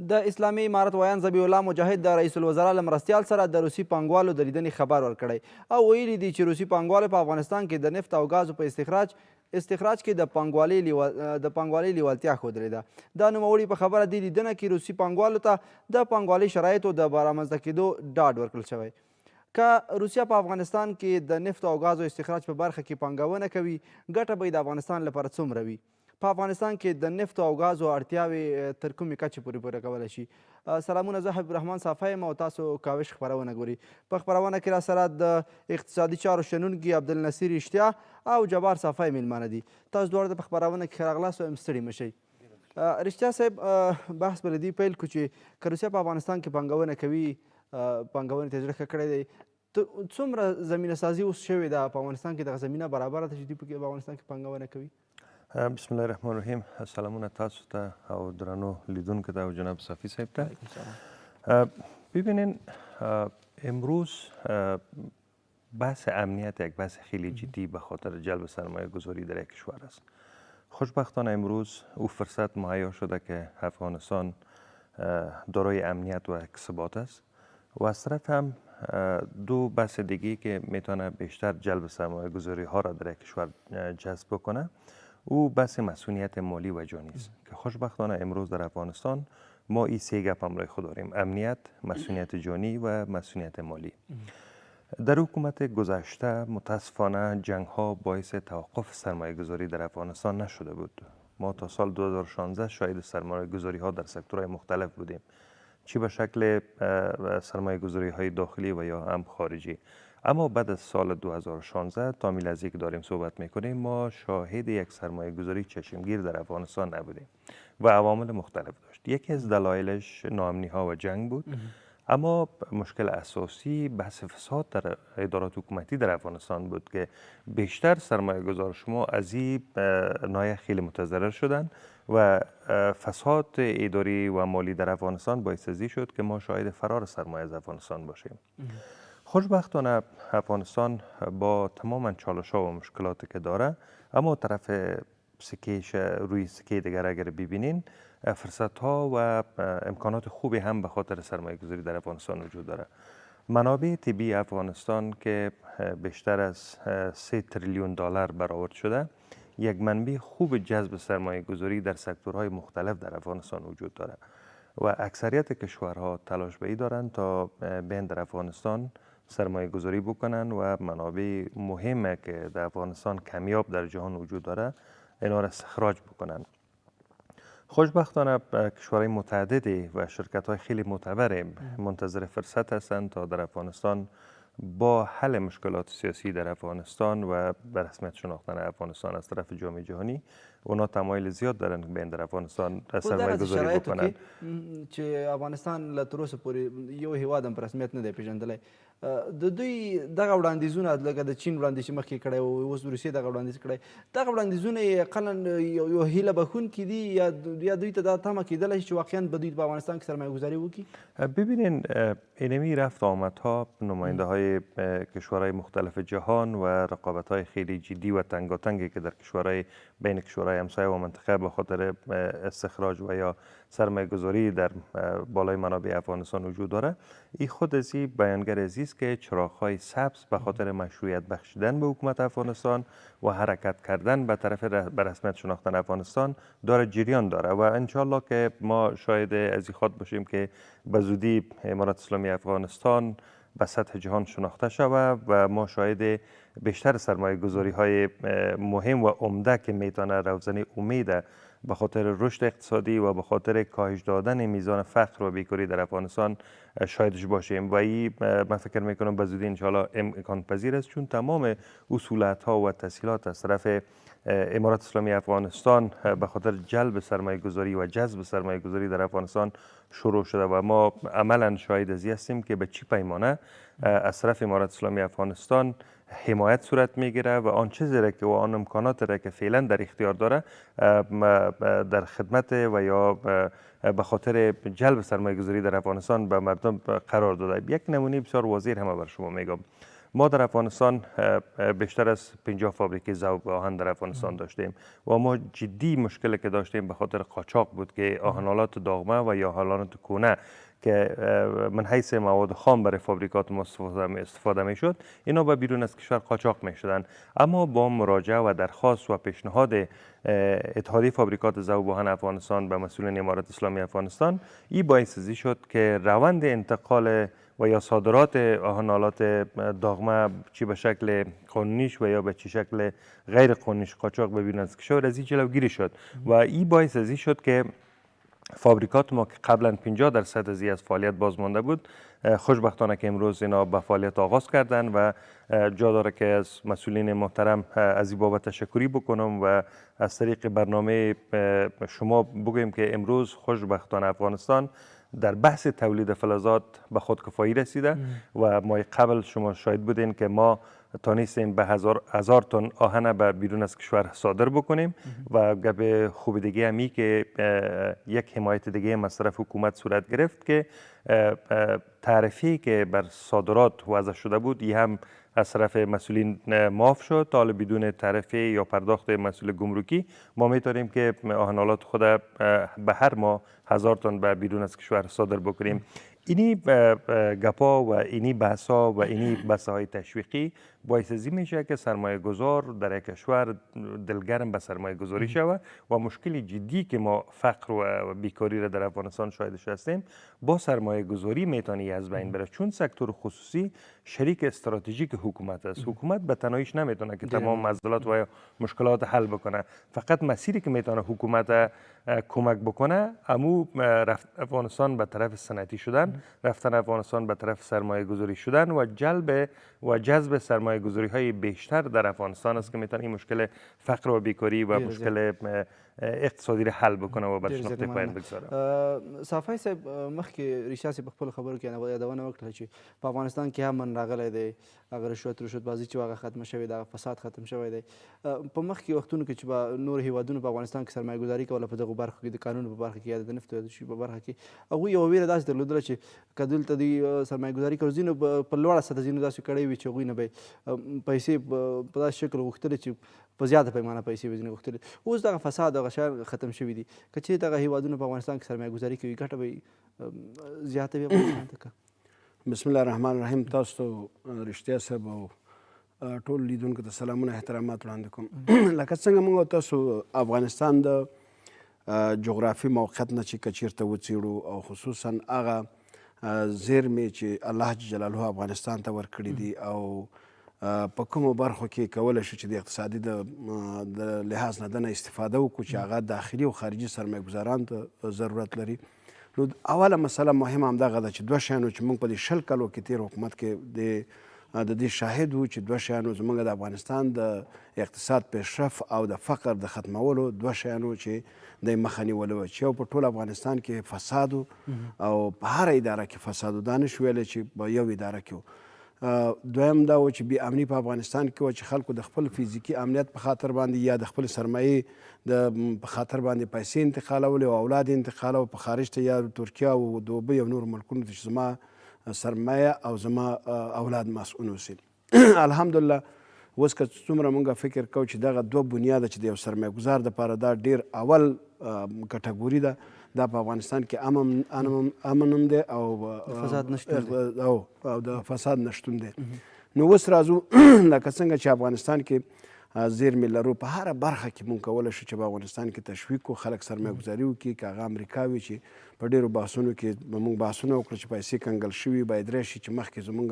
د اسلامي امارت ویان ذبیح الله مجاهد د رئیس الوزرا له مرستیال سره د روسي پانګوالو د لیدنې خبر ورکړی او ویلي دي چې روسي پانګوالو په افغانستان کې د نفت او ګازو په استخراج کې د پانګوالۍ لیوالتیا ښودلې ده. دا نوموړي په خبره دې لیدنه کې روسي پانګوالو ته د پانګوالۍ شرایطو د رامنځته کېدو ډاډ ورکړل شوی. که روسیه په افغانستان کې د نفت او ګازو استخراج په برخه کې پانګونه کوي، ګټه به یې د افغانستان لپاره څومره وي؟ په افغانستان کې د نفت او ګازو اړتیاوې تر کومې کچې پورې پوره کولی شي؟ سلامونه، زه حبیب الرحمن صافی یم او تاسو کاوش خپرونه ګورئ. په خپرونه کې را سره د اقتصادي چارو شنونکي عبدالنصیر اشتیا او جبار صافی میلمانه دي. تاسو دواړه د په خپرونه کې ښه راغلاست، وایم ستړي مه شئ. رښتیا صاحب، بحث به له دې پیل کړو چې که روسیه په افغانستان کې پانګونه کوي، پانګونې ته یې زړه ښه کړی دی، څومره زمینه سازي اوس شوې ده په افغانستان کې؟ دغه زمینه برابره ده چې دوی په افغانستان کې پانګونه کوي؟ بسم الله الرحمن الرحیم. سلامونه تاسو ته او درنو لیدونکو ته او جناب صافی صاحب ته. ببینین، امروز بحث امنیت یک بحث خیلی جدی به خاطر جلب سرمایه گذاری در یک کشور است. خوشبختانه امروز او فرصت مهیا شده که افغانستان دارای امنیت و یک ثبات است و از طرف هم دو بحث دیگی که میتونه بیشتر جلب سرمایه گذاری ها را در یک کشور جذب بکنه، او بحث مسئولیت مالی و جانی است که خوشبختانه امروز در افغانستان ما این سه گپ همراه خود داریم: امنیت، مسئولیت جانی و مسئولیت مالی. در حکومت گذشته متاسفانه جنگ ها باعث توقف سرمایه گذاری در افغانستان نشده بود. ما تا سال 2016 شاهد سرمایه گذاری ها در سکتورهای مختلف بودیم، چی به شکل سرمایه گذاری های داخلی و یا هم خارجی. اما بعد از سال 2016 تا میلادی که داریم صحبت میکنیم، ما شاهد یک سرمایه گذاری چشمگیر در افغانستان نبودیم و عوامل مختلف داشت. یکی از دلایلش ناامنی ها و جنگ بود، اما مشکل اساسی بحث فساد در ادارات حکومتی در افغانستان بود که بیشتر سرمایه گذار شما از این ناحیه خیلی متضرر شدن و فساد اداری و مالی در افغانستان باعث ازی شد که ما شاهد فرار سرمایه از افغانستان باشیم. خوشبختانه افغانستان با تمام چالش ها و مشکلاتی که داره، اما طرف سکیش روی سکه دیگر اگر ببینین، فرصت ها و امکانات خوبی هم به خاطر سرمایه گذاری در افغانستان وجود داره. منابع طبیعی افغانستان که بیشتر از 3 تریلیون دلار برآورد شده، یک منبع خوب جذب سرمایه گذاری در سکتورهای مختلف در افغانستان وجود داره و اکثریت کشورها تلاش به این دارند تا بین در افغانستان سرمایه گذاری بکنن و منابع مهمه که در افغانستان کمیاب در جهان وجود داره اینا را استخراج بکنن. خوشبختانه کشورهای متعددی و شرکت های خیلی معتبر منتظر فرصت هستند تا در افغانستان با حل مشکلات سیاسی در افغانستان و به رسمیت شناختن افغانستان از طرف جامعه جهانی، اونا تمایل زیاد دارن که بین در افغانستان سرمایه گذاری بکنن. چې افغانستان له تر اوسه پورې یو هیواد هم په رسمیت نه دی پیژندلی، د دوی دغه وړاندیزونه لکه د چین وړاندیز چې مخکې کړی و، اوس روسیې دغه وړاندیز کړی، دغه وړاندیزونه یې اقلا یو هیله بخونکي دي یا دوی ته دا تمه کېدلی چې واقعا به دوی په افغانستان کې سرمایه گذاری وکړي؟ ببینین، اینمی رفت آمدها نماینده های کشورهای مختلف جهان و رقابت های خیلی جدی و تنگاتنگی که در کشورهای بین کشورهای همسایه و منطقه به خاطر استخراج و یا سرمایه گذاری در بالای منابع افغانستان وجود داره، این خود از این بیانگر عزیز که چراغ‌های سبز به خاطر مشروعیت بخشیدن به حکومت افغانستان و حرکت کردن به طرف به رسمیت شناختن افغانستان داره جریان داره و انشالله که ما شاهد از این خود باشیم که به زودی امارت اسلامی افغانستان به سطح جهان شناخته شود و ما شاهد بیشتر سرمایه گذاری های مهم و عمده که میتونه روزنه امید به خاطر رشد اقتصادی و به خاطر کاهش دادن میزان فقر و بیکاری در افغانستان شاهدش باشیم و این من فکر میکنم به زودی انشاءالله امکان پذیر است، چون تمام اصولت ها و تسهیلات از طرف امارت اسلامی افغانستان به خاطر جلب سرمایه گذاری و جذب سرمایه گذاری در افغانستان شروع شده و ما عملا شاهد از هستیم که به چی پیمانه از طرف امارت اسلامی افغانستان حمایت صورت میگیره و آن چیزی که و آن امکانات را که فعلا در اختیار داره در خدمت و یا به خاطر جلب سرمایه گذاری در افغانستان به مردم قرار داده. یک نمونه بسیار واضح هم بر شما میگم. ما در افغانستان بیشتر از 50 فابریکه ذوب آهن در افغانستان داشتیم و ما جدی مشکلی که داشتیم به خاطر قاچاق بود که آهنالات داغمه و یا آهنالات کونه که من حیث مواد خام برای فابریکات ما استفاده می شد، اینا به بیرون از کشور قاچاق می شدن. اما با مراجعه و درخواست و پیشنهاد اتحادیه فابریکات ذوب آهن افغانستان به مسئولین امارت اسلامی افغانستان، این باعث شد که روند انتقال و یا صادرات آهنالات داغمه چی به شکل قانونیش و یا به چی شکل غیر قانونیش قاچاق به بیرون از کشور از این جلوگیری شد و این باعث شد که فابریکات ما که قبلا 50% از فعالیت باز مانده بود، خوشبختانه که امروز اینا به فعالیت آغاز کردن و جا داره که از مسئولین محترم از این بابت تشکری بکنم و از طریق برنامه شما بگویم که امروز خوشبختانه افغانستان در بحث تولید فلزات به خودکفایی رسیده و ما قبل شما شاهد بودین که ما تانستیم به هزار تن آهن به بیرون از کشور صادر بکنیم و گپ خوب دیگه همی که یک حمایت دیگه هم از طرف حکومت صورت گرفت که تعرفی که بر صادرات وضع شده بود این هم از طرف مسئولین معاف شد. تا حالا بدون تعرفه یا پرداخت مسئول گمرکی ما میتونیم که آهنالات خود به هر ماه 1000 تن به بیرون از کشور صادر بکنیم. اینی گپا و اینی بحثا و اینی بحث‌های تشویقی باعث میشه که سرمایه گذار در یک کشور دلگرم به سرمایه گذاری شود و مشکل جدی که ما فقر و بیکاری را در افغانستان شاهدش هستیم با سرمایه گذاری میتونه از بین بره، چون سکتور خصوصی شریک استراتژیک حکومت است. حکومت به تنهاییش نمیتونه که تمام معضلات و مشکلات حل بکنه، فقط مسیری که میتونه حکومت کمک بکنه امو رفتن افغانستان به طرف صنعتی شدن، رفتن افغانستان به طرف سرمایه گذاری شدن و جذب سرمایه گذاری های بیشتر در افغانستان است که میتونه این مشکل فقر و بیکاری و مشکل اقتصادی را حل بکنه و برش نقطه پایان بگذاره. صافی صاحب مخکې ریشا صاحب په خپلو خبرو کې یادونه وکړه چې په افغانستان کې امن راغلی دی، هغه رشوت بازي چې هغه ختمه شوې ده، فساد ختم شوی دی. په مخکې وختونو کې چې به نور هیوادونو په افغانستان کې سرمایه ګذاري کوله په دغو برخو کې د کانونو په برخه کې یا د نفتو یا د شي په برخه کې، هغوی یوه ویره داسې درلودله چې که دلته دوی سرمایه ګذاري کوي ځینو په لوړه سطحه ځینو داسې کړی وي چې هغوی نه به پیسې په داسې شکل غوښتلې چې په زیاته پیمانه پیسې به ځینې غوښتلې. اوس دغه فساد دغه شیان ختم شوي دي، که چېرې دغه هیوادونه په افغانستان کې سرمایه ګذاري کوي ګټه به زیاته وي افغانستان ته که؟ بسم الله الرحمن الرحیم. تاسو ته رښتیا صاحب او ټول لیدونکو ته سلامونه احترامات وړاندې کوم. لکه څنګه موږ تاسو افغانستان د جغرافي موقعیت نه چې که چېرته وڅېړو او خصوصا هغه زیرمې چې الله جلاله افغانستان ته ورکړي دي او په کومو برخو کې کولی شو چې د اقتصادي د لحاظ نه دنه استفاده وکړو چې هغه داخلي او خارجي سرمایه ګذارانو ته ضرورت لري. نو اوله مسله مهمه همدغه ده چې دوه شیانو چې موږ په دې 20 کالو کې تېر حکومت کې د دې شاهد وو چې دوه شیانو زموږ د افغانستان د اقتصاد پیشرفت او د فقر د ختمولو دوه شیانو چې د مخه نیولې وه چې یو په ټول افغانستان کې فساد او په هره اداره کې فساد و. دا نشو ویلی چې په یو اداره کې و. دویم دا و چې بې امني په افغانستان کې وه چې خلکو د خپل فزیکي امنیت په خاطر باندې یا د خپل سرمایې په خاطر باندې پیسې انتقالولې او اولاد یې انتقالوه په خارج ته یا ترکیه او دوبۍ او نورو ملکونو ته چې زما سرمایه او زما اولاد مسؤول اوسي. الحمدلله اوس که څومره موږ فکر کوو چې دغه دوه بنیاده چې د یو سرمایه ګزار دپاره دا ډېر اول کټګوري ده، دا په افغانستان کې امن هم دی او د فساد نشتون دی. نو اوس راځو لکه څنګه چې افغانستان کې زیرمې لرو، په هره برخه کې مونږ کولی شو چې په افغانستان کې تشویق کړو، خلک سرمایه ګذاري وکړي. که هغه امریکا وي چې په ډېرو بحثونو کې مونږ بحثونه وکړو چې پیسې کنګل شوي باید راشي چې مخکې زمونږ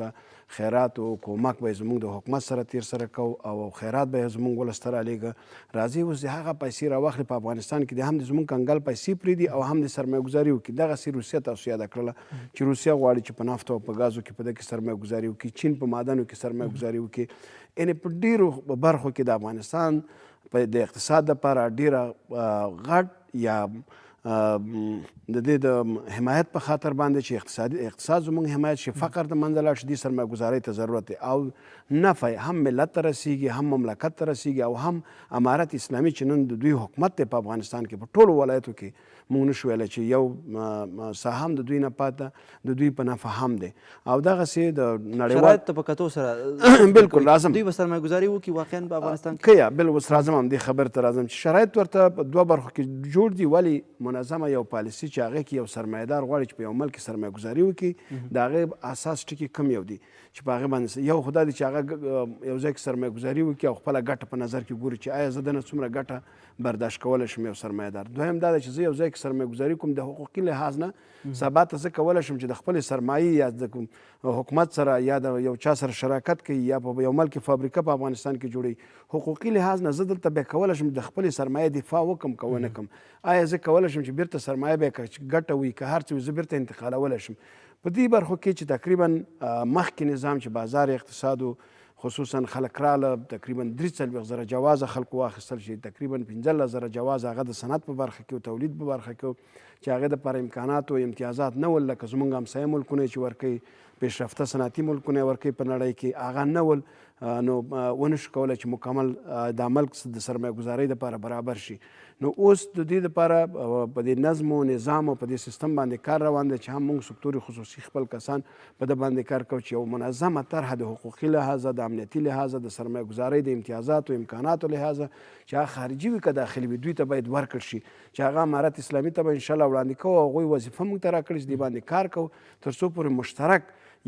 خیرات او کومک به یې زمونږ د حکومت سره تېر کوو او خیرات به یې زمونږ ولس ته رالیږه. راځي اوس د هغه پیسې راواخلي په افغانستان کې د هم د زمونږ کنګل پیسې پرېږدي او هم د سرمایه ګذاري وکړي. دغسې روسیه تاسو یاده کړله چې روسیه غواړي چې په نفتو او په ګازو کې په دې کې سرمایه ګذاري وکړي، چین په معدنو کې سرمایه ګذاري وکړي. یعنې په ډېرو برخو کې د افغانستان د اقتصاد دپاره ډېره غټ یا د دې د حمایت په خاطر باندې چې اقتصاد زموږ حمایت شي، فقر د منځه لاړ شي، دې سرمایه ګزارۍ ته ضرورت دی او نفع هم ملت ته رسیږي، هم مملکت ته رسیږي او هم امارت اسلامي چې نن د دوی حکومت دی په افغانستان کې په ټولو ولایتو کې موږ نشو ویلی چې یو ساحه هم د دوی نه پاته د دوی په نفع هم دی او دغسې د نړیوال شرایط ته په کتو سره بالکل راځم دوی به سرمایه ګزاري وکړي واقعا په افغانستان کې. که یا بل اوس راځم همدې خبرې ته راځم چې شرایط ورته په دوه برخو کې جوړ دي. ولې منظمه یو پالیسي چې هغې کې یو سرمایهدار غواړي چې په یو ملک کې سرمایه ګزاري وکړي، د هغې اساس ټکي کم یو دي چې په هغې باندې یو خو دا دی چې هغه یو ځای کې سرمایه ګزاري وکړي او خپله ګټه په نظر کې ګوري چې آیا زه دنه څومره ګټه برداشت کولی شم یو سرمایهدار. دویم دا دی چې زه یو ځای کې سرمایه ګزاري کوم د حقوقي لحاظ نه سبا ته زه کولی شم چې د خپلې سرمایې یا د حکومت سره یا د یو چا سره شراکت کوي یا په یو ملک فابریکه په افغانستان کې جوړوي، حقوقي لحاظ نه زه دلته بیا کولی شم د خپلې سرمایې دفاع وکړم که ونه کړم، آیا زه کولی شم چې بیرته سرمایه بیا که ګټه وي که هر څه وي زه بیرته انتقالولی شم. په دې برخو کې چې تقریبا مخکې نظام چې بازار اقتصاد خصوصا خلک راله تقریبا 43,000 جوازه خلکو واخیستل چې تقریبا 15,000 جواز هغه د صنعت په برخه کې او تولید په برخه کې چې هغې دپاره امکانات او امتیازات نه ول، لکه زموږ همسایه ملکونه چې ورکوي پیشرفته صنعتي ملکونه یې ورکوي په نړۍ کې هغه نه ول، نو ونشو کولی چې مکمل دا ملک د سرمایه ګزارۍ دپاره برابر شي. نو اوس د دې دپاره په دې نظم و نظام او په دې سیستم باندې کار روان دی چې هم موږ سکتور خصوصي خپل کسان په ده باندې کار کوو چې یو منظمه طرحه د حقوقي لحاظه د امنیتي لحاظه د سرمایه ګزارۍ د امتیازاتو امکاناتو لحاظه چې هغه خارجي وي که داخلي وي دوی ته باید ورکړل شي چې هغه امارت اسلامي ته به انشاءالله وړاندې کوو او هغوی وظیفه موږ ته راکړي چې دې باندې کار کوو تر څو پورې مشترک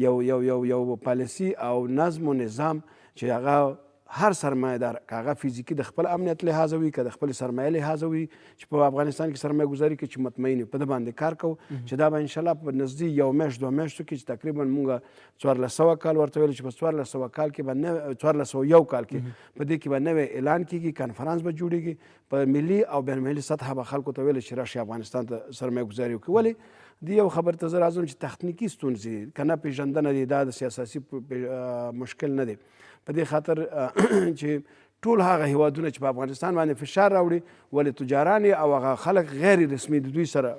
یو پالیسي او نظم و نظام چې هغه هر سرمایه‌دار که هغه فیزیکي د خپل امنیت لحاظه وي که د خپل سرمایه لحاظه وي چې په افغانستان کې سرمایه ګزاري کوي چې مطمئن وي په ده باندې کار کوو چې دا به انشاءالله په نزدې یو میاشت دوه میاشتو کې چې تقریبا موږ 1400 کال ورته ویل چې په 1400 کال کې به 1401 کال کې په دې کې به نوی اعلان کېږي، کنفرانس به جوړېږي په ملي او بین المللي سطحه به خلکو ته ویل چې راشي افغانستان ته سرمایه ګزاري وکړي. ولې دې یو خبر ته زه راځم چې تخنیکي ستونزې که نه پېژندنه دی دا د سیاسي مشکل نه دی، په دې خاطر چې ټول هغه هیوادونه چې په افغانستان باندې فشار راوړي ولې تجاران او هغه خلک غیر رسمي د دوی سره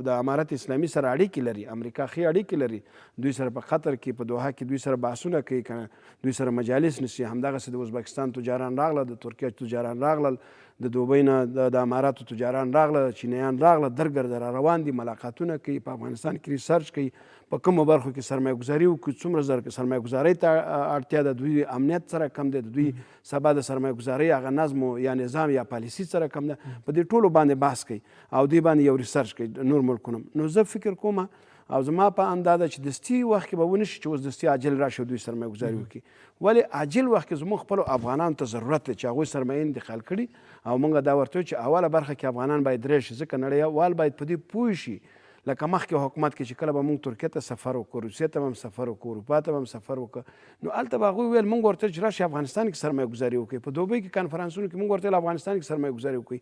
د امارت اسلامي سره اړیکې لري، امریکا ښې اړیکې لري، دوی سره په قطر کې په دوحه کې دوی سره بحثونه کوي، که دوی سره مجالس نیسي. همدغسې د ازبکستان تجاران راغله، د ترکیه تجاران راغلل، د دوبۍ نه د اماراتو تجاران راغله، چینیان راغله، درګرده را روان دي، ملاقاتونه کوي، په افغانستان کې ریسرچ کوي په کومو برخو کې سرمایه ګزاري وکړو، څومره سرمایه ګزارۍ ته اړتیا ده، دوی امنیت سره کم دی، د دوی سبا د سرمایه ګزارۍ هغه نظم یا نظام یا پالیسي سره کم ده، په دې ټولو باندې بحث کوي او دوی باندې یو ریسرچ کوي نور ملکونه. نو زه فکر کوم او زما په اندازه چې دستي وخت کې به ونشي چې اوس دستي عاجل راشي دوی سرمایه ګزاري وکړي، ولې عاجل وخت کې زموږ خپلو افغانانو ته ضرورت دی چې هغوی سرمایه انتقال کړي او موږ دا ورته چې اوله برخه کې افغانان باید راشي، ځکه نړیوال باید په دې پوه شي. لکه مخکې حکومت کې چې کله به موږ ترکیې ته سفر وکړو، روسیې ته به هم سفر وکړو، اروپا ته به هم سفر وکړو، نو هلته به هغوی ویل موږ ورته چې راشي افغانستان کې سرمایه ګزاري وکړئ، په دوبۍ کې کنفرانسونو کې موږ ورته ویل افغانستان کې سرمایه ګزاري وکړئ.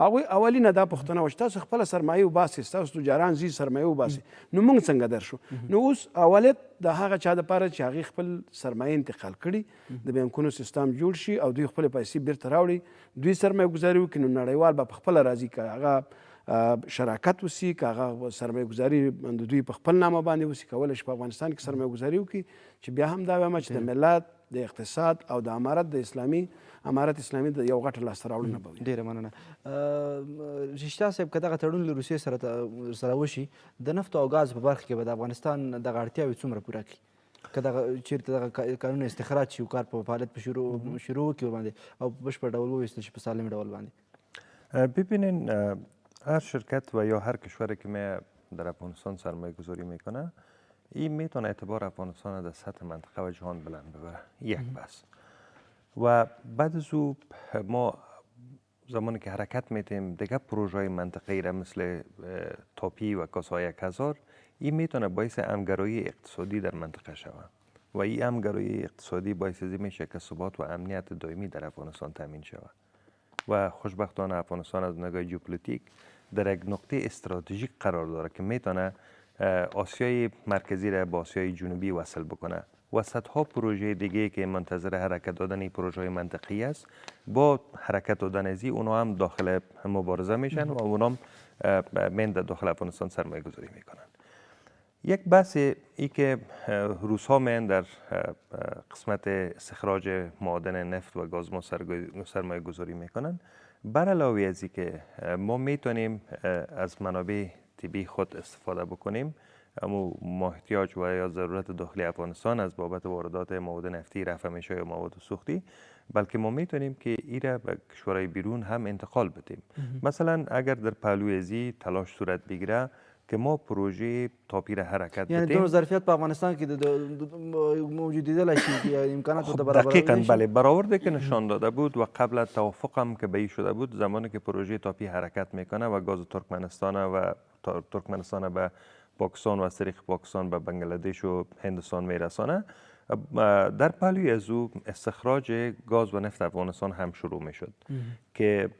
هغوی اولینه دا پوښتنه وه چې تاسو خپله سرمایه وباسئ، ستاسو تجاران ځي سرمایه وباسئ، نو موږ څنګه درشو؟ نو اوس اولت د هغه چا دپاره چې هغې خپل سرمایه انتقال کړي، د بانکونو سیستم جوړ شي او دوی خپلې پیسې بیرته راوړي، دوی سرمایه ګزاري وکړي، نو نړیوال به په خپله راځي که هغه شراکت وسي که هغه سرمایه ګزاري د دوی په خپل نامه باندې وسي، کولی شي په افغانستان کې سرمایه ګزاري وکړي چې بیا هم دا وایم چې د ملت د اقتصاد او د امارت اسلامي د یو غټه لاسته راوړنه به وي. ډېره مننه. رشتیا صاحب که دغه تړون له روسیې سره وشي د نفتو او ګاز په برخه کې به د افغانستان دغه اړتیاوې څومره پوره کړي؟ که دغه چېرته دغه کانونه استخراج شي او کار په فعالیت په شروع وکړي ورباندې او په بشپړ ډول وویستل شي په سالم ډول باندې؟ ببینین هر شرکت و یا هر کشوری که در افغانستان سرمایه گذاری میکنه این میتونه اعتبار افغانستان در سطح منطقه و جهان بلند ببره، یک بس. و بعد از او ما زمانی که حرکت میتیم دیگه پروژه منطقه‌ای را مثل تاپی و کاسای کزار این میتونه باعث همگرایی اقتصادی در منطقه شود و این همگرایی اقتصادی باعث میشه که ثبات و امنیت دائمی در افغانستان تامین شود و خوشبختانه افغانستان از نگاه ژئوپلیتیک در یک نقطه استراتژیک قرار داره که میتونه آسیای مرکزی را با آسیای جنوبی وصل بکنه و صدها پروژه دیگه که منتظر حرکت دادن این پروژه های منطقی است، با حرکت دادن از اونا هم داخل مبارزه میشن و اونا هم من در داخل افغانستان سرمایه گذاری میکنن. یک بحث ای که روس ها من در قسمت استخراج معادن نفت و گاز ما سرمایه گذاری میکنن، بر علاوه از که ما میتونیم از منابع طبیعی خود استفاده بکنیم، اما ما احتیاج و یا ضرورت داخلی افغانستان از بابت واردات مواد نفتی رفع میشه یا مواد سوختی، بلکه ما میتونیم که ایره به کشورهای بیرون هم انتقال بدیم. مثلا اگر در پهلوی ازی تلاش صورت بگیره که ما پروژه تاپیر حرکت یعنی بدیم، دون ظرفیت په افغانستان کې موجودیدلی شي که امکانات ورته برابرولی دقیقاً شي؟ بله، برآورده که نشان داده بود و قبل از توافق هم که به این شده بود، زمانی که پروژه تاپی حرکت میکنه و گاز ترکمنستان به پاکستان و از طریق پاکستان به بنگلادش و هندوستان میرسانه، در پهلوی از او استخراج گاز و نفت افغانستان هم شروع میشد که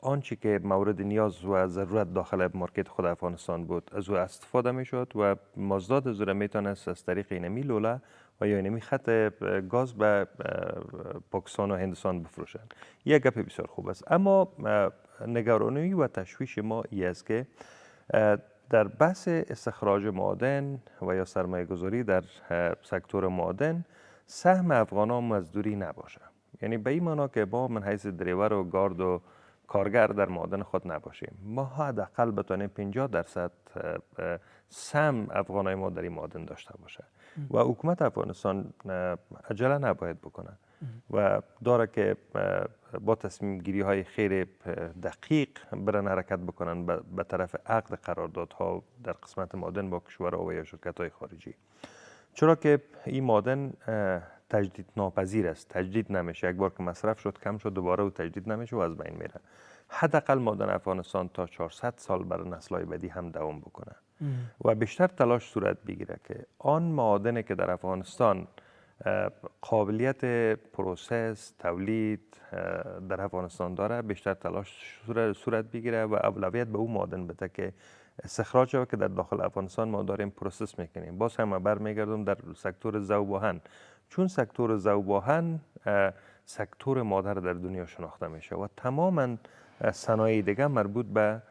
آنچه که مورد نیاز و ضرورت داخل مارکت خود افغانستان بود از او استفاده میشد و مازداد از او میتونست از طریق اینمی لوله و یا اینمی خط گاز به پاکستان و هندوستان بفروشند. یک گپ بسیار خوب است، اما نگرانی و تشویش ما ای است که در بحث استخراج معادن و یا سرمایه گذاری در سکتور معادن سهم افغانان مزدوری نباشه. یعنی به این معنا که ما من حیث دریور و گارد و کارگر در معادن خود نباشیم، ما حداقل بتونیم 50% سهم افغانای ما در این معادن داشته باشه و حکومت افغانستان عجله نباید بکنه و داره که با تصمیم گیری های خیر دقیق برن حرکت بکنن به طرف عقد قراردادها در قسمت معادن با کشورها و یا شرکت های خارجی، چرا که این معادن تجدید ناپذیر است، تجدید نمیشه. یک بار که مصرف شد کم شد دوباره و تجدید نمیشه و از بین میره. حداقل معادن افغانستان تا 400 سال برای نسل‌های بعدی هم دوام بکنه و بیشتر تلاش صورت بگیره که آن معادنی که در افغانستان قابلیت پروسس تولید در افغانستان داره بیشتر تلاش صورت بگیره و اولویت به اون معادن بده که استخراج شود که در داخل افغانستان ما داریم پروسس میکنیم. باز هم برمیگردم در سکتور ذوب آهن، چون سکتور ذوب آهن سکتور مادر در دنیا شناخته میشه و تماما صنایع دیگه مربوط به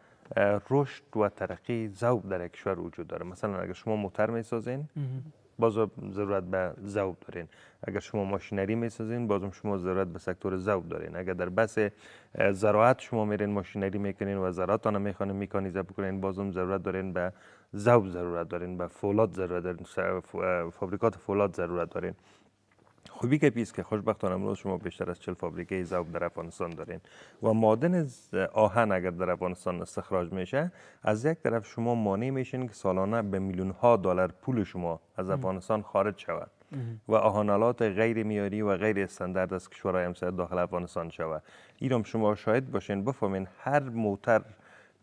رشد و ترقی ذوب در کشور وجود داره. مثلا اگر شما موتر میسازین باز ضرورت به ذوب دارین، اگر شما ماشینری میسازین بازم شما ضرورت به سکتور ذوب دارین، اگر در بس زراعت شما میرین ماشینری میکنین و زراعتانه میخوانین میکانیزه بکنین بازم ضرورت دارین به ذوب، ضرورت دارین به فولاد، ضرورت دارین فابریکات فولاد ضرورت دارین. خوبی که پیست که خوشبختانه امروز شما بیشتر از 40 فابریکه ذوب در افغانستان دارین و معادن آهن اگر در افغانستان استخراج میشه، از یک طرف شما مانع میشین که سالانه به میلیون ها دلار پول شما از افغانستان خارج شود و آهنالات غیر معیاری و غیر استاندارد از کشورهای همسایه داخل افغانستان شود. اینم شما شاهد باشین بفهمین هر موتر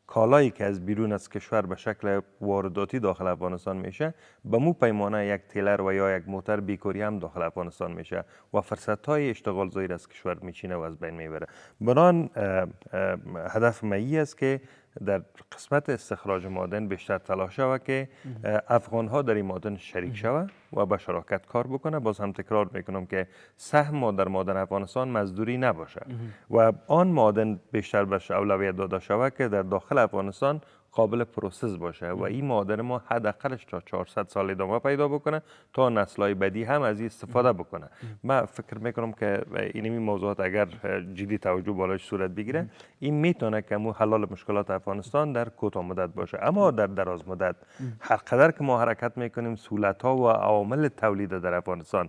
کالایی که از بیرون از کشور به شکل وارداتی داخل افغانستان میشه به مو پیمانه یک تیلر و یا یک موتر بیکاری هم داخل افغانستان میشه و فرصت های اشتغال زایر از کشور میچینه و از بین میبره. بنان هدف مایی است که در قسمت استخراج معادن بیشتر تلاش شود که افغان ها در این معادن شریک شود و به شراکت کار بکنه. باز هم تکرار میکنم که سهم ما در معادن افغانستان مزدوری نباشه و آن معادن بیشتر بهش اولویت داده شود که در داخل افغانستان قابل پروسس باشه و این معادن ما حداقلش تا 400 سال ادامه پیدا بکنه تا نسل‌های بعدی هم از این استفاده بکنه. من فکر میکنم که این موضوعات اگر جدی توجه بالاش صورت بگیره این میتونه که مو حل مشکلات افغانستان در کوتاه مدت باشه، اما در دراز مدت هر قدر که ما حرکت میکنیم سهولت‌ها و عوامل تولید در افغانستان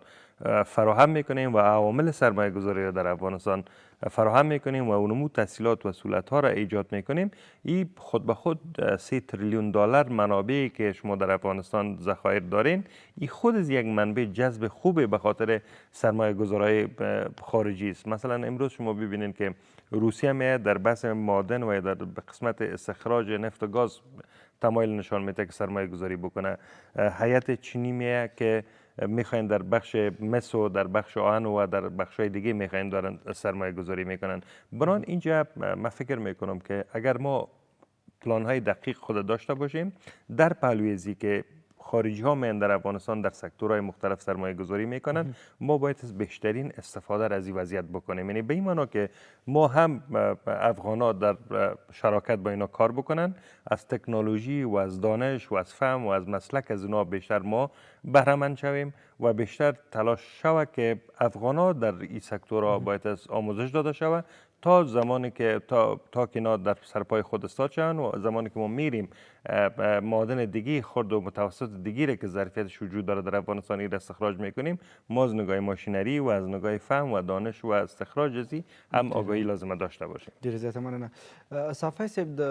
فراهم میکنیم و عوامل سرمایه گذاری در افغانستان فراهم میکنیم و اونمو تسهیلات و سهولت‌ها را ایجاد میکنیم، این خود به خود 3 تریلیون دلار منابعی که شما در افغانستان ذخایر دارین این خود از یک منبع جذب خوبه به خاطر سرمایه گذارای خارجی است. مثلا امروز شما ببینید که روسیه میاد در بحث معادن و در قسمت استخراج نفت و گاز تمایل نشان میده که سرمایه گذاری بکنه. هیئت چینی میاد که میخواین در بخش مس و در بخش آهن و در بخش‌های دیگه میخواین دارن سرمایه گذاری میکنن. بران اینجا من فکر میکنم که اگر ما پلان های دقیق خود داشته باشیم در پهلوی ازی که خارجی ها میان در افغانستان در سکتورهای مختلف سرمایه گذاری میکنن، ما باید از بهترین استفاده را از این وضعیت بکنیم. یعنی به این معنا که ما هم افغان ها در شراکت با اینا کار بکنن، از تکنولوژی و از دانش و از فهم و از مسلک از اینا بیشتر ما بهره مند شویم و بیشتر تلاش شود که افغان ها در این سکتورها باید از آموزش داده شود تا زمانی که تا که اینا در سرپای خود استاد شوند و زمانی که ما میریم معادن دیگی خرد و متوسط دیگی که ظرفیتش وجود داره در افغانستان را استخراج میکنیم، ما از نگاه ماشینری و از نگاه فهم و دانش و استخراج ازی هم آگاهی لازم داشته باشیم. ډېر زیاته مننه. صافی صاحب د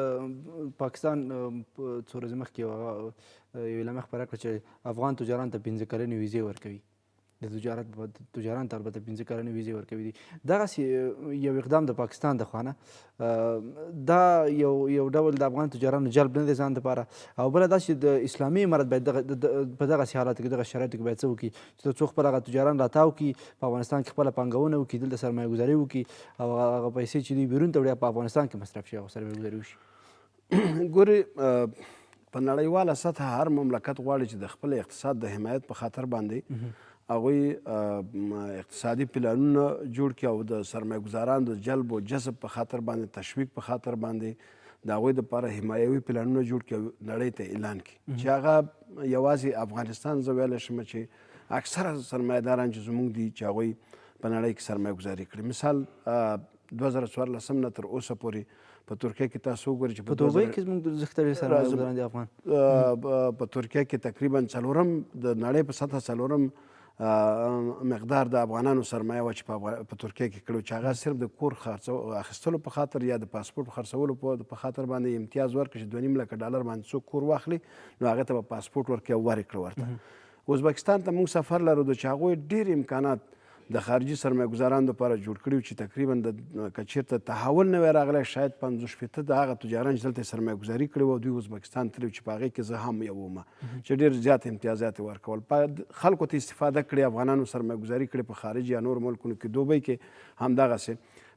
پاکستان څو ورځې مخکې یوه اعلامیه خپره کړه چې افغان تجاران ته 5 کلنې ویزې ورکوي. د تجاران ته البته 5 کلنې ویزې ورکوي دي. دغسې یو اقدام د پاکستان د خوا نه دا یو ډول د افغان تجارانو جلب نه دی ځان دپاره، او بله دا چې د اسلامي امارت باید په دغسې حالاتو کې دغه شرایطو کې باید څه وکړي چې تر څو خپل هغه تجاران راتاو کړي، په افغانستان کې خپله پانګونه وکړي، دلته سرمایه ګذاري وکړي او هغه پیسې چې دوی بیرون ته وړي په افغانستان کې مصرف شي او سرمایه ګذاري وشي. ګورې په نړیواله سطحه هر مملکت غواړي چې د خپل اقتصاد د حمایت په خاطر باندې هغوی اقتصادي پلانونه جوړ کړي او د سرمایه ګزارانو د جلب و جذب په خاطر باندې، تشویق په خاطر باندې د هغوی دپاره حمایوي پلانونه جوړ کړي او نړۍ ته اعلان کړي چې هغه یوازې افغانستان زه ویلی شم چې اکثره سرمایه داران چې زموږ دي چې هغوی په نړۍ کې سرمایه ګزاري کړي. مثال 2014 نه تر اوسه پورې په ترکیه کې تاسو وګورئ چې په دوبۍ کې زموږ زښته سرمایه ګزاران دي افغان. په ترکیه کې تقریبا څلورم د نړۍ په سطحه څلورم مقدار د افغانانو سرمایه وه چې په ترکیه کې کړو چې هغه صرف د کور اخیستلو په خاطر یا د پاسپورټ خرڅولو په خاطر باندې امتیاز ورکړي چې 2.5 لکه ډالر باندې څوک کور واخلي نو هغه ته به پاسپورټ ورکړي او ورکړي ورته. ازبکستان ته موږ سفر لرو چې هغوی ډېر امکانات د خارجي سرمایه ګزارانو لپاره جوړ کړي چې تقریبا که چېرته تحول نه وی راغلی شاید 50-60 د هغه تجاران چې دلته سرمایه ګزاري کړې وه دوی ازبکستان تللي چې په هغې کې زه هم یو وم چې ډېر زیات امتیازات یې ورکول. خلکو ته استفاده کړې، افغانانو سرمایه ګزاري کړې په خارج یا نور ملکونو کې، دوبۍ کې همدغسې.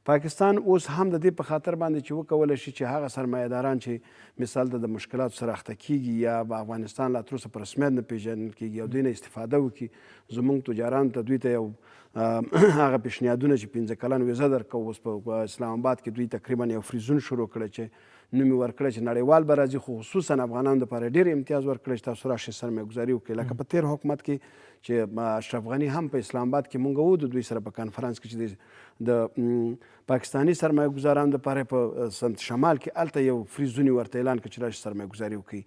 پاکستان اوس هم د دې په خاطر باندې چې وکولی شي چې هغه سرمایه داران چې مثال د مشکلاتو سره اخته کیږي یا په افغانستان لا تر اوسه په رسمیت نه پیژندل کیږي او دوی نه استفاده وکړي، زموږ تجارانو ته دوی ته یو هغه پیشنهادونه چې 5 کلن ویزه درکوو. اوس په اسلام آباد کې دوی تقریبا یو فریزون شروع کړی چې نوم یې ورکړی چې نړیوال به راځي، خو خصوصا افغانانو دپاره ډېر امتیاز ورکړی چې تاسو راشئ سرمایه ګزاري وکړئ. لکه په تېر حکومت کې چې اشرف غني هم په اسلام آباد کې مونږ وو د دوی سره په کانفرانس کې چې د پاکستاني سرمایه ګزارانو دپاره په سمت شمال کې هلته یو فریزون یې ورته اعلان کړ چې راشئ سرمایه ګزاري وکړئ.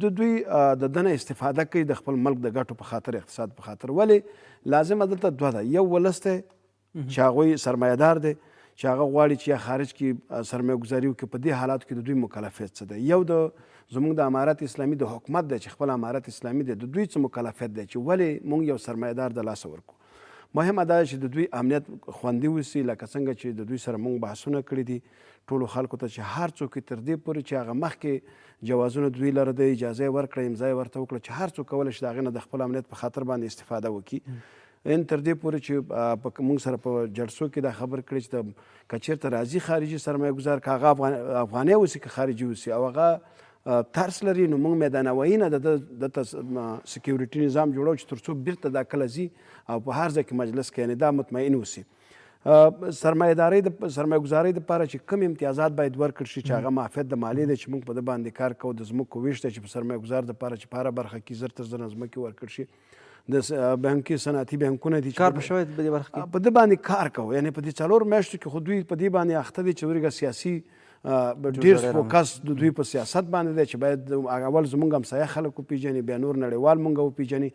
د دوی د ده نه استفاده کوي د خپل ملک د ګټو په خاطر، اقتصاد په خاطر. ولې لازمه دلته دوه ده، یو ولس دی چې هغوی سرمایه دار دی چې هغه غواړي چې یا خارج کې سرمایه ګزاري وکړي. په دې حالاتو کې د دوی مکلفیت څه دی؟ یو د زموږ د امارت اسلامي د حکومت دی چې خپل امارت اسلامي دی، د دوی څه مکلفیت دی چې ولې موږ یو سرمایه دار د لاسه ورکړو. مهمه دا چې د دوی امنیت خوندي وسي، لکه څنګه چې د دوی سره موږ بحثونه کړي دي ټولو خلکو ته چې هر څوک تر دې پورې چې هغه مخکې جوازونه دوی لره دی اجازه یې ورکړه، امضا یې ورته وکړه چې هر څوک کولی شي د هغې نه د خپل امنیت په خاطر باندې استفاده وکړي. ان تر دې پورې چې موږ سره په جلسو کې دا خبر کړی چې که چېرته راځي خارجي سرمایه ګزار که هغه افغانۍ اوسي که خارجي اوسي او هغه ترس لري نو موږ میدانوایي نه دته سکیورټي نظام جوړو چې تر څو بیرته دا کله ځي او په هر ځای کې مجلس کې یعنې دا مطمئن اوسي. سرمایه ګزارۍ دپاره چې کوم امتیازات باید ورکړل شي چې هغه معافیت د مالیې دی چې موږ په ده باندې کار کوو، د ځمکو ویش دی چې په سرمایه ګزار دپاره چې په هره برخه کې 1000 ځمکې ورکړل شي. د بانکي صنعتي بانکونه دي کار په شوی په دې برخه کې په ده باندې کار کوو. یعنې په دې 4 میاشتو کې خو دوی په دې باندې اخته دي چې ورګه سیاسي ډېر فوکس د دوی په سیاست باندې دی چې باید اول زموږ همسایه خلک وپېژني، بیا نور نړیوال موږ وپېژني.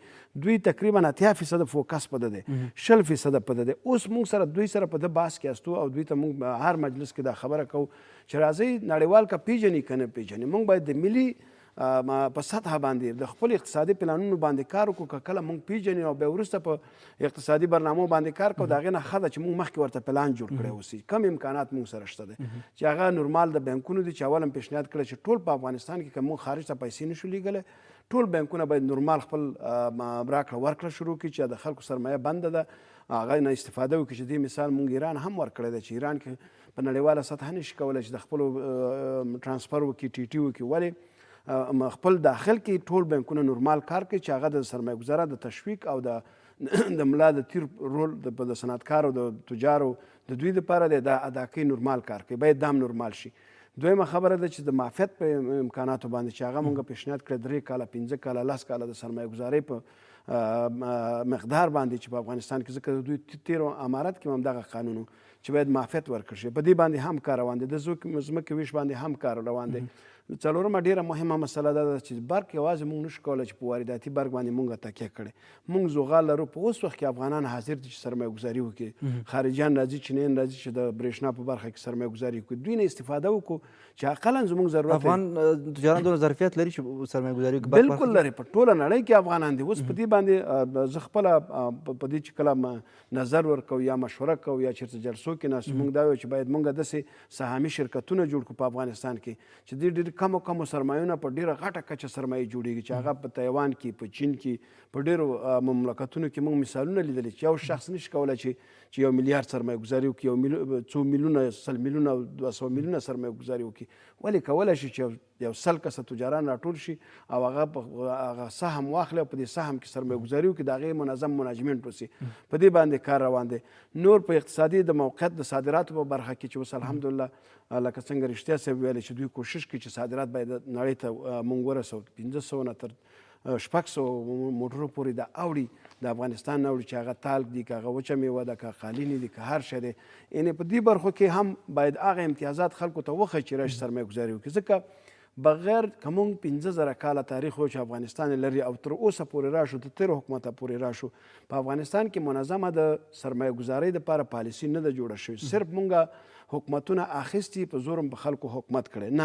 دوی تقریبا 80% فوکس په ده دی، 20% په ده دی. اوس موږ سره دوی سره په ده بحث کې استو او دوی ته موږ هر مجلس کې دا خبره کوو چې راځئ نړیوال که پیژني که نه پیژني، موږ باید د ملي په سطحه باندې د خپل اقتصادي پلانونو باندې کار وکړو. که کله موږ پیژني او بیا وروسته په اقتصادي برنامو باندې کار کوو، د هغې نه ښه ده چې موږ مخکې ورته پلان جوړ کړی اوسي. کم امکانات موږ سره شته دی چې هغه نورمال د بانکونو دي چې اول هم پیشنهاد کړی چې ټول په افغانستان کې که موږ خارج ته پیسې نشو لیږلی، ټول بانکونه باید نورمال خپل راکړه ورکړه شروع کړي چې د خلکو سرمایه بنده ده هغه نه استفاده وکړي. چې دې مثال موږ ایران هم ورکړی دی چې ایران کې په نړیواله سطحه نشي کولی چې د خپلو ټرانسفر وکړي، ټي ټي وکړي. ولې خپل داخل کې ټول بانکونه نورمال کار کوي چې هغه د سرمایه ګزاره د تشویق او د ملا د تیر رول د صنعتکارو د تجارو د دوی دپاره دی دا ادا کوي نورمال کار کوي باید دا هم نورمال شي. دویمه خبره ده چې د معافیت په امکاناتو باندې چې هغه مونږ پیشنهاد کړی 3 کاله 15 کاله 10 کاله د سرمایه ګزارۍ په مقدار باندې چې په افغانستان کې ځکه د دوی تیرو امارت کې هم دغه قانون چې باید معافیت ورکړل شي په دې باندې هم کار روان دی د ځمکې ویش باندې هم کار روان دی. څلورمه ډیره مهمه مسله دا ده چې برق یوازې موږ نشو کولی چې په وارداتي برق باندې موږ تکیه کړې موږ زغال لرو په اوس وخت کې افغانان حاضر دي چې سرمایه ګزاري وکړي خارجیان راځي چینیان راځي چې د برېښنا په برخه کې سرمایه ګزاري وکړي دوی نه استفاده وکړو چې اقلا زموږ ضرورت افغان تجاران دونه ظرفیت لري چې سرمایه ګزاري بالکل لري په ټوله نړۍ کې افغانان دي اوس په دې باندې زه خپله په دې چې کله نظر ورکو یا مشوره کوو یا چېرته جلسو کې ناست موږ دا وایو چې باید موږ داسې سهامي شرکتونه جوړ کړو په افغانستان کې چې دوی ډېر کمو سرمایونه په ډېره غټه کچه سرمایې جوړېږي چې هغه په تایوان کې په چین کې په ډېرو مملکتونو کې موږ مثالونه لیدلي چې یو شخص نشي کولی چې 1 میلیارډ سرمایه ګزاري وکړي 2 میلیونه 100 میلیونه 200 میلیونه سرمایه ګزاري وکړي ولې کولی شي چې یو 100 کسه تجاران راټول شي او هغه سهم واخلي او په دې سهم کې سرمایه ګزاري وکړي د هغې منظم مناجمنټ وسي په دې باندې کار روان دی. نور په اقتصادي د موقعیت د صادراتو په برخه کې چې اوس الحمدلله لکه څنګه رښتیا صاحب ویلی چې دوی کوشش کوي چې صادرات باید نړۍ ته مونږ ورسوو 500 نه تر 600 موټرو پورې دا اوړي د افغانستان نه اوړي چې هغه تالک دي که هغه وچه میوه ده که قالینې دي که هر شی دی یعنې په دې برخو کې هم باید هغه امتیازات خلکو ته وښیي چې راشي سرمایه ګزاري وکړي ځکه بغیر که موږ 15,000 کاله تاریخ و چې افغانستان لري او تر اوسه پورې راشو د تېرو حکومته پورې راشو په افغانستان کې منظمه د سرمایه ګزارۍ دپاره پالیسي نه ده جوړه شوې صرف موږ حکومتونه اخیستي په زور په خلکو حکومت کړی نه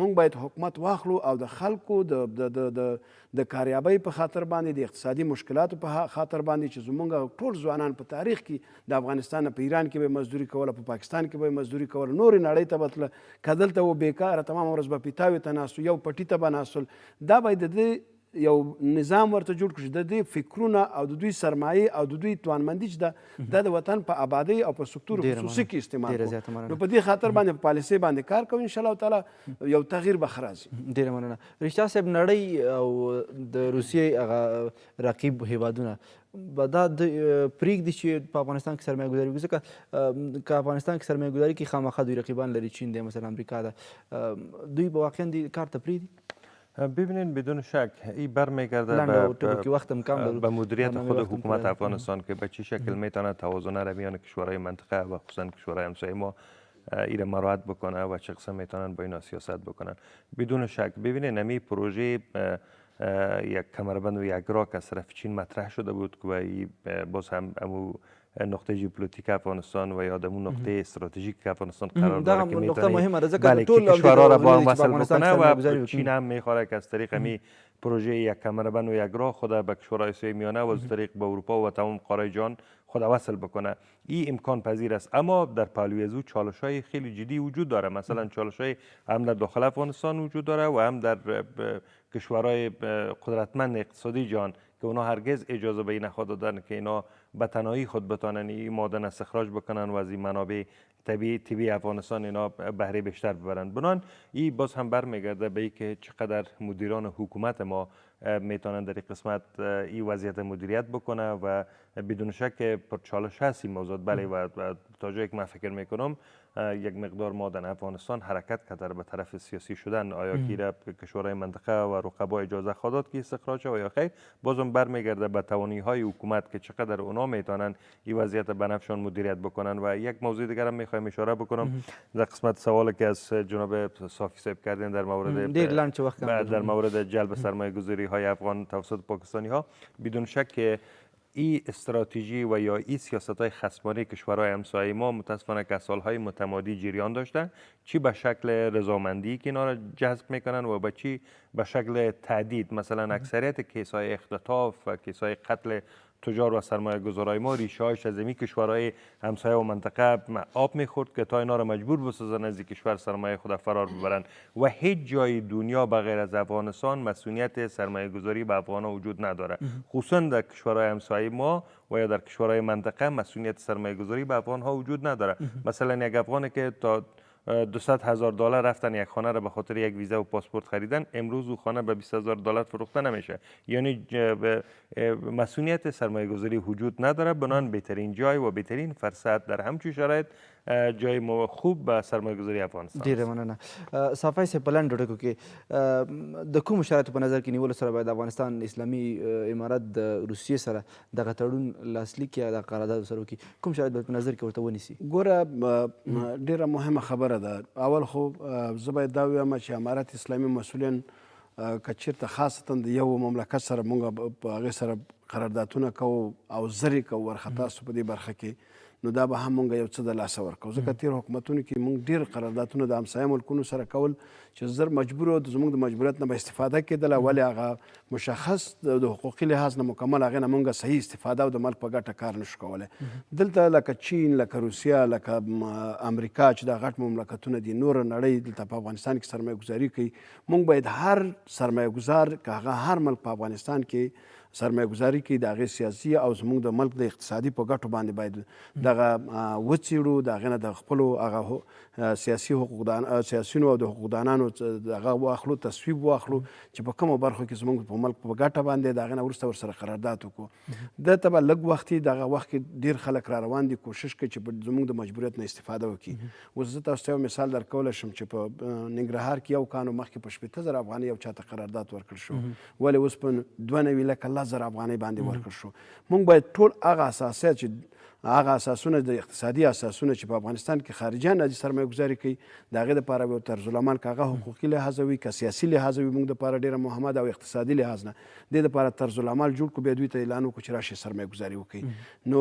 موږ باید حکومت واخلو او د خلکو د کاریابۍ په خاطر باندې د اقتصادي مشکلاتو په خاطر باندې چې زموږ ټول ځوانان په تاریخ کې د افغانستان نه په ایران کې به مزدوري کوله په پاکستان کې به مزدوري کوله نورې نړۍ ته به تله که دلته و بیکاره تمام ورځ به پیتاوي ته ناستو یو پټي ته به ناستل دا باید د دې یو نظام ورته جوړ کړو چې د دې فکرونه او د دوی سرمایې او د دوی توانمندي چې ده د وطن په آبادۍ او په سکتور خصوصي کې استعمال کړو نو په دې خاطر باندې په پالیسۍ باندې کار کوو انشاءالله تعالی یو تغییر به ښه راځي. ډېره مننه. رښتیا صاحب نړۍ او د روسیې هغه رقیب هیوادونه به دا پرېږدي چې په افغانستان کې سرمایه ګزاري وکړي ځکه که افغانستان کې سرمایه ګزاري کوي خامخا دوی رقیبان لري چین دی مثلا امریکا ده دوی به واقعا دې کار ته پرېږدي؟ ببینید بدون شک این برمیگرده به مدیریت خود حکومت افغانستان که به چه شکل میتونه توازن را میان کشورهای منطقه و خصوصا کشورهای همسایه ما ایره مراعات بکنه و چه قسم میتونن با اینا سیاست بکنن. بدون شک ببینید نمی پروژه یک کمربند و یک راه که از طرف چین مطرح شده بود و باز هم نقطه ژئوپلیتیک افغانستان و یا دمون نقطه استراتژیک افغانستان قرار داره که میتونه بله کشورها را با هم وصل بکنه و چین هم میخواد که از طریق می پروژه یک کمربند و یک راه خود به کشورهای آسیای میانه و از طریق به اروپا و تمام قاره جهان خود وصل بکنه. این امکان پذیر است اما در پهلوی از او چالش‌های خیلی جدی وجود داره مثلا چالش‌های هم در داخل افغانستان وجود داره و هم در کشورهای قدرتمند اقتصادی جهان که اونا هرگز اجازه به این نخواهد دادن که اینا به تنهایی خود بتانن این معدن استخراج بکنن و از این منابع طبیعی افغانستان اینا بهره بیشتر ببرن. بنان این باز هم برمیگرده به اینکه چقدر مدیران حکومت ما میتونن در این قسمت این وضعیت مدیریت بکنه و بدون شک پرچالش هست این موضوع بله و تا جایی که من فکر میکنم یک مقدار ما در افغانستان حرکت کردن به طرف سیاسی شدن آیا که کشورهای منطقه و رقبا اجازه خواهد که استخراج و یا خیر بازم برمیگرده به توانایی‌های حکومت که چقدر اونا میتونن این وضعیت بنفشان مدیریت بکنن. و یک موضوع دیگر هم میخوایم اشاره بکنم در قسمت سوالی که از جناب صافی صاحب کردین در مورد جلب سرمایه گذاری های افغان توسط پاکستانی ها بدون شک این استراتژی و یا این سیاست های خصمانه کشورهای همسایه ما متاسفانه که سالهای متمادی جریان داشتن چی به شکل رضامندی که اینا را جذب میکنن و به چی به شکل تهدید مثلا اکثریت کیس های اختطاف و کیس های قتل تجار و سرمایه گذارای ما ریشه هایش از این کشورهای همسایه و منطقه آب میخورد که تا اینا را مجبور بسازن از این کشور سرمایه خود فرار ببرن و هیچ جای دنیا بغیر از افغانستان مسئولیت سرمایه گذاری به افغانها وجود نداره خصوصا در کشورهای همسایه ما و یا در کشورهای منطقه مسئولیت سرمایه گذاری به افغانها وجود نداره. مثلا یک افغانی که تا $200,000 رفتن یک خانه را به خاطر یک ویزا و پاسپورت خریدن، امروز او خانه به $20,000 فروخته نمیشه. یعنی مسئولیت سرمایه گذاری وجود نداره، بنان بهترین جای و بهترین فرصت در همچون شرایط جای خوب به سرمایه گذاری افغانستان. ډیره مننه. صافی صاحب په لنډو ټکو کې د کومو شرایطو په نظر کې نیولو سره باید افغانستان اسلامي امارت د روسیې سره دغه تړون لاسلیک یا د قرارداد سره وکړي؟ کوم شرایط باید په نظر کې ورته ونیسي؟ ګوره ډیره مهمه خبره ده. اول خو زه باید دا ووایم چې امارت اسلامي مسؤلین که چېرته خاصتا د یو مملکت سره موږ په هغې سره قراردادونه کوو او زر یې کوو ورخطا سو په دې برخه کې، نو دا به هم مونږ یو څه د لاسه ورکوو. ځکه تېر حکومتونو کې مونږ ډېر قراردادونه د همسایه ملکونو سره کول چې زر مجبور وو، زموږ د مجبوریت نه به استفاده کېدله، ولې هغه مشخص د حقوقي لحاظ نه مکمل هغې نه مونږ صحیح استفاده او د ملک په ګټه کار نشو کولی. دلته لکه چین، لکه روسیه، لکه امریکا چې دا غټ مملکتونه دي، نوره نړۍ دلته په افغانستان کې سرمایه گذاري کوي. مونږ باید هر سرمایه گذار که هغه هر ملک په افغانستان کې سرمایه گذاري کوي، د هغې سیاسي او زموږ د ملک د اقتصادي په ګټو باندې باید دغه وڅېړو، د هغې نه د خپلو هغه سیاسي سیاسینو او د حقوقدانانو دغه واخلو، تصویب واخلو چې په کومو برخو کې زموږ په ملک په ګټه باندې د هغې نه وروسته ورسره قرارداد وکړو. دلته به لږ وخت دغه وخت کې ډېر خلک را روان دي، کوشش کوي چې زموږ د مجبوریت نه استفاده وکړي. اوس زه تاسو ته یو مثال درکولی شم چې په ننګرهار کې یو کال مخکې په 80,000 افغانۍ یو چاته قرارداد ورکړل شو، ولې اوس په 92,00,000 افغانۍ باندې ورکړل شو. موږ باید ټول هغه اساسات چې هغه اساسونه د اقتصادي اساسونه چې په افغانستان کې خارجیان راځي سرمایه گذاري کوي، د هغې دپاره به یو طرزالعمل که هغه حقوقي لحاظ وي که سیاسي لحاظ وي موږ دپاره ډېره مهمه ده، او اقتصادي لحاظ نه دې دپاره طرزالعمل جوړ کړو، بیا دوی ته اعلان وکړو چې راشئ سرمایه گذاري وکړئ. نو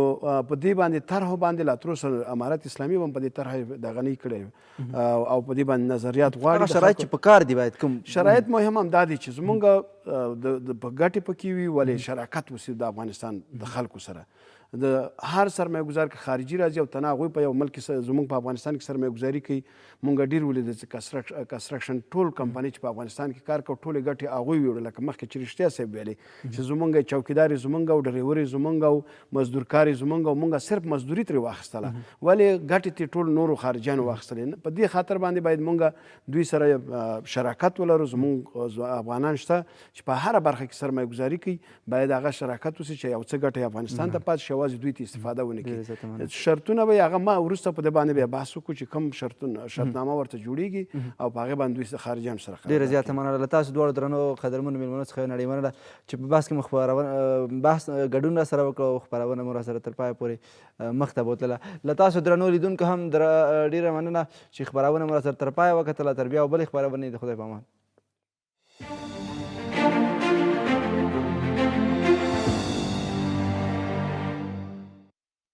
په دې باندې طرحو باندې لا تر اوسه امارت اسلامي هم په دې طرح دغه نه کړی او په دې باندې نظریات غواړي. هغه شرایط چې په کار دي باید کوم شرایط مهم هم دا دي چې زمونږ په ګټې پکې وي، ولې شراکت وسي د افغانستان د خلکو سره. د هر سرمایه گذار که خارجي راځي او تنها هغوی په یو ملک کې زموږ په افغانستان کې سرمایه گذاري کوي، مونږ ډېر ولیدل چې کنسټرکشن ټول کمپنۍ چې په افغانستان کې کار کوي ټولې ګټې هغوی ویوړه، لکه مخکې چې رښتیا صاحب ویلې چې زمونږ چوکیدار یې زمونږ او ډریور یې زمونږ او مزدورکار یې زمونږ او مونږ صرف مزدوري ترې واخیستله، ولې ګټې ترې ټول نورو خارجیانو واخیستلې. په دې خاطر باندې باید مونږ دوی سره شراکت ولرو. زمونږ افغانان شته چې په هره برخه کې سرمایه گذاري کوي، باید هغه شراکت وسي چې یو څه ګټه افغانستان ته پاتې شي، یوازې دوی ته استفاده ونه کړي. شرطونه به هغه ما وروسته په دې باندې بیا بحث وکړو چې کوم شرطنامه ورته جوړیږي او په هغې باندې دوی خارجیانو سره ډېره زیاته مننه له تاسو دواړو درنو قدرمنو مېلمنو څخه نړۍ مننه چې په بحث کې مو بحث ګډون راسره وکړه او خپرونه مو راسره تر پایه پورې مخ ته بوتله. له تاسو درنو لیدونکو هم ډېره مننه چې خپرونه مو راسره تر پایه وکتله. تر بیا او بلې خپرونې د خدای په امان.